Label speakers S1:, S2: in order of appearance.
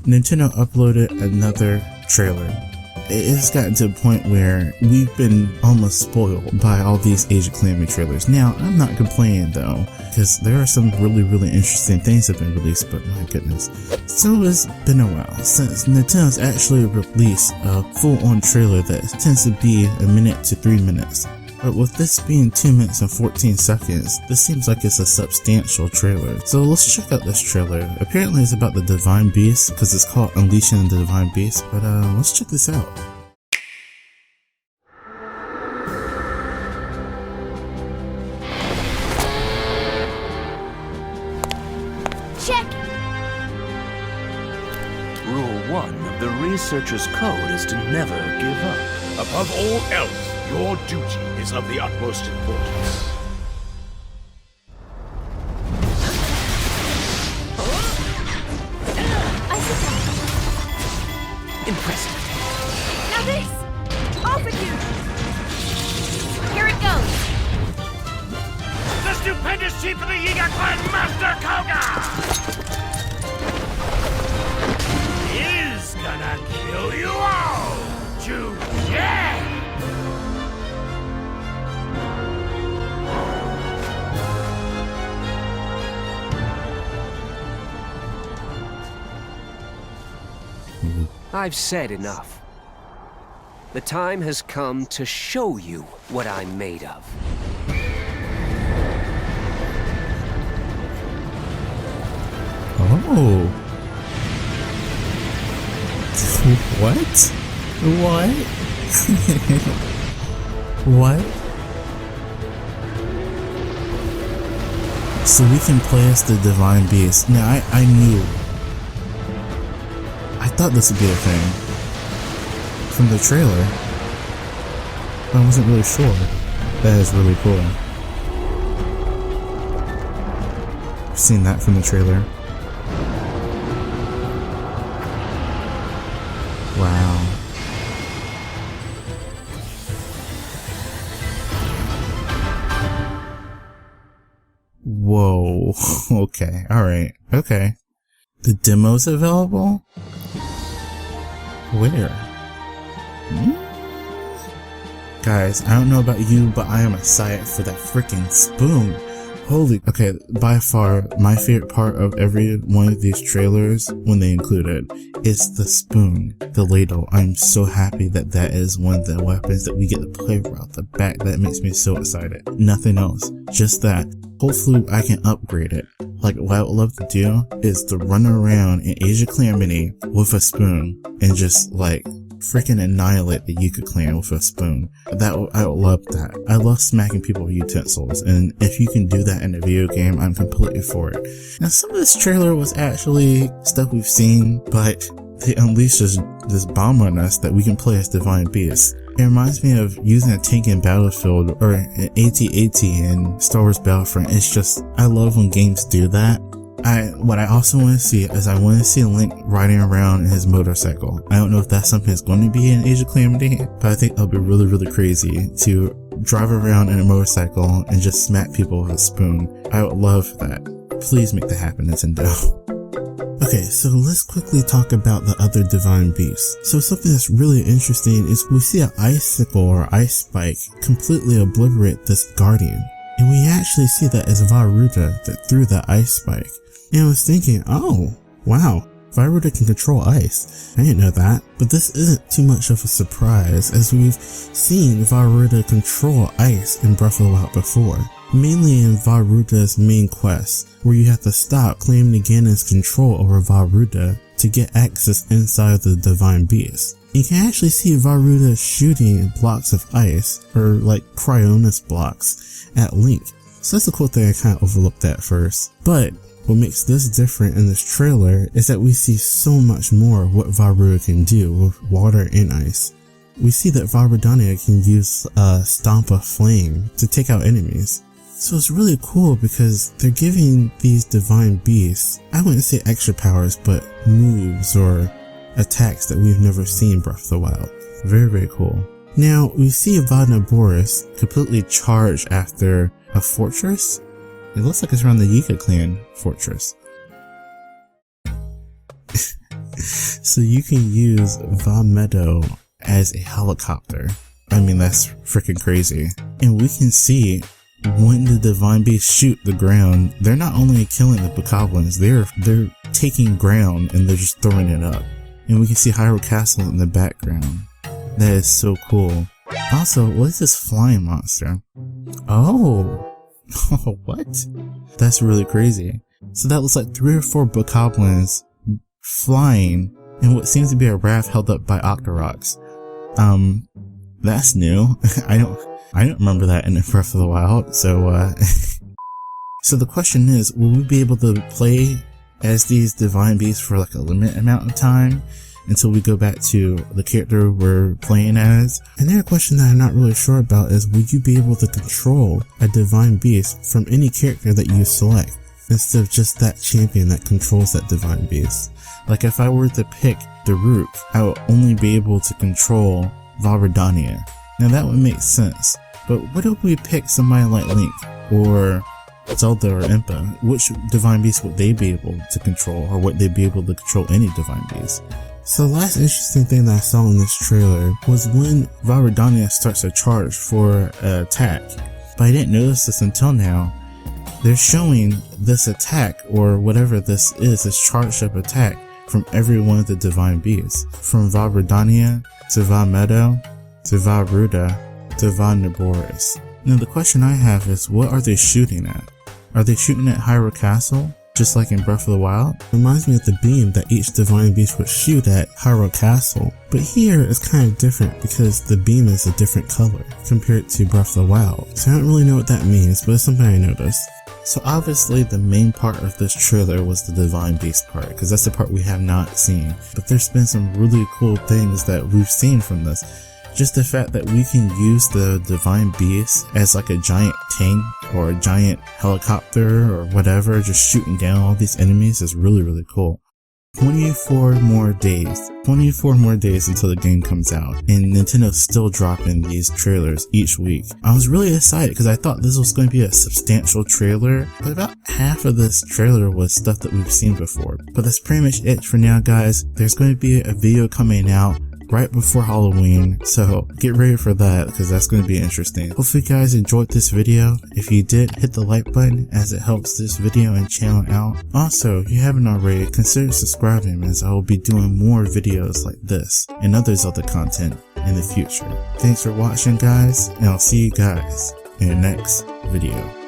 S1: Nintendo uploaded another trailer. It's gotten to a point where we've been almost spoiled by all these Age of Calamity trailers. Now, I'm not complaining though, because there are some really interesting things that have been released, but my goodness. So it's been a while since Nintendo's actually released a full-on trailer that tends to be a minute to 3 minutes. But with this being 2 minutes and 14 seconds, this seems like it's a substantial trailer. So let's check out this trailer. Apparently it's about the Divine Beast, because it's called Unleashing the Divine Beast, but let's check this out.
S2: Check!
S3: Rule 1 of the researcher's code is to never give up.
S4: Above all else, your duty is of the utmost importance.
S3: Impressive.
S2: Now this! Off with you! Here it goes!
S4: The stupendous chief of the Yiga clan, Master Koga! Is gonna kill you all today!
S3: I've said enough. The time has come to show you what I'm made of.
S1: Oh. What? What? What? So we can play as the Divine Beast. Now I knew. I thought this would be a thing from the trailer. I wasn't really sure. That is really cool. I've seen that from the trailer. Wow. Whoa. Okay. Alright. Okay. The demo's available? Where? Guys, I don't know about you, but I am excited for that freaking spoon. Holy, okay, by far, my favorite part of every one of these trailers, when they include it, is the spoon, the ladle. I'm so happy that that is one of the weapons that we get to play right off the back. That makes me so excited. Nothing else, just that. Hopefully I can upgrade it. Like, what I would love to do is to run around in Age of Calamity with a spoon and just, like, freaking annihilate the Yuka clan with a spoon. I would love that. I love smacking people with utensils, and if you can do that in a video game, I'm completely for it. Now, some of this trailer was actually stuff we've seen, but they unleashed this bomb on us that we can play as Divine Beasts. It reminds me of using a tank in Battlefield or an AT-AT in Star Wars Battlefront. It's just, I love when games do that. What I also want to see is I want to see Link riding around in his motorcycle. I don't know if that's something that's going to be in Age of Calamity, but I think it'll be really crazy to drive around in a motorcycle and just smack people with a spoon. I would love that. Please make that happen, Nintendo. Okay, so let's quickly talk about the other Divine Beasts. So something that's really interesting is we see an icicle or ice spike completely obliterate this guardian. And we actually see that as Vahruta that threw that ice spike. And I was thinking, oh, wow, Vahruta can control ice. I didn't know that. But this isn't too much of a surprise, as we've seen Vahruta control ice in Breath of the Wild before. Mainly in Vahruta's main quest, where you have to stop claiming Ganon's control over Vahruta to get access inside the Divine Beast. You can actually see Vahruta shooting blocks of ice, or like Cryonis blocks, at Link. So that's a cool thing I kind of overlooked at first. But what makes this different in this trailer is that we see so much more of what Vahruta can do with water and ice. We see that Vahruta can use Stomp of Flame to take out enemies. So it's really cool because they're giving these Divine Beasts, I wouldn't say extra powers, but moves or attacks that we've never seen in Breath of the Wild. Very cool. Now, we see Vadna Boris completely charged after a fortress. It looks like it's around the Yiga clan fortress. So you can use WOAH Meadow as a helicopter. I mean, that's freaking crazy. And we can see when the divine beasts shoot the ground, they're not only killing the bokoblins, they're taking ground and they're just throwing it up. And we can see Hyrule Castle in the background. That is so cool. Also, what is this flying monster? Oh, what? That's really crazy. So that looks like 3 or 4 bokoblins flying in what seems to be a raft held up by Octoroks. That's new. I don't remember that in Breath of the Wild. So, so the question is, will we be able to play as these divine beasts for like a limited amount of time until we go back to the character we're playing as? And then a question that I'm not really sure about is, will you be able to control a divine beast from any character that you select, instead of just that champion that controls that divine beast? Like if I were to pick Daruk, I would only be able to control Valradania. Now that would make sense, but what if we pick somebody like Link, or Zelda or Impa? Which divine beast would they be able to control, or would they be able to control any divine beast? So the last interesting thing that I saw in this trailer was when Valradania starts a charge for an attack, but I didn't notice this until now. They're showing this attack, or whatever this is, this charged up attack, from every one of the divine beasts, from Valradania to WOAH Meadow to Valruda to WOAH Naboris. Now the question I have is, what are they shooting at? Are they shooting at Hyrule Castle, just like in Breath of the Wild? It reminds me of the beam that each divine beast would shoot at Hyrule Castle, but here it's kind of different because the beam is a different color compared to Breath of the Wild. So I don't really know what that means, but it's something I noticed. So obviously the main part of this trailer was the divine beast part, because that's the part we have not seen. But there's been some really cool things that we've seen from this. Just the fact that we can use the divine beast as like a giant tank or a giant helicopter or whatever, just shooting down all these enemies is really, really cool. 24 more days until the game comes out, and Nintendo's still dropping these trailers each week. I was really excited because I thought this was going to be a substantial trailer, but about half of this trailer was stuff that we've seen before. But that's pretty much it for now, guys. There's going to be a video coming out right before Halloween, so get ready for that because that's going to be interesting. Hopefully you guys enjoyed this video. If you did, hit the like button as it helps this video and channel out. Also, if you haven't already, consider subscribing, as I will be doing more videos like this and others other content in the future. Thanks for watching, guys, and I'll see you guys in the next video.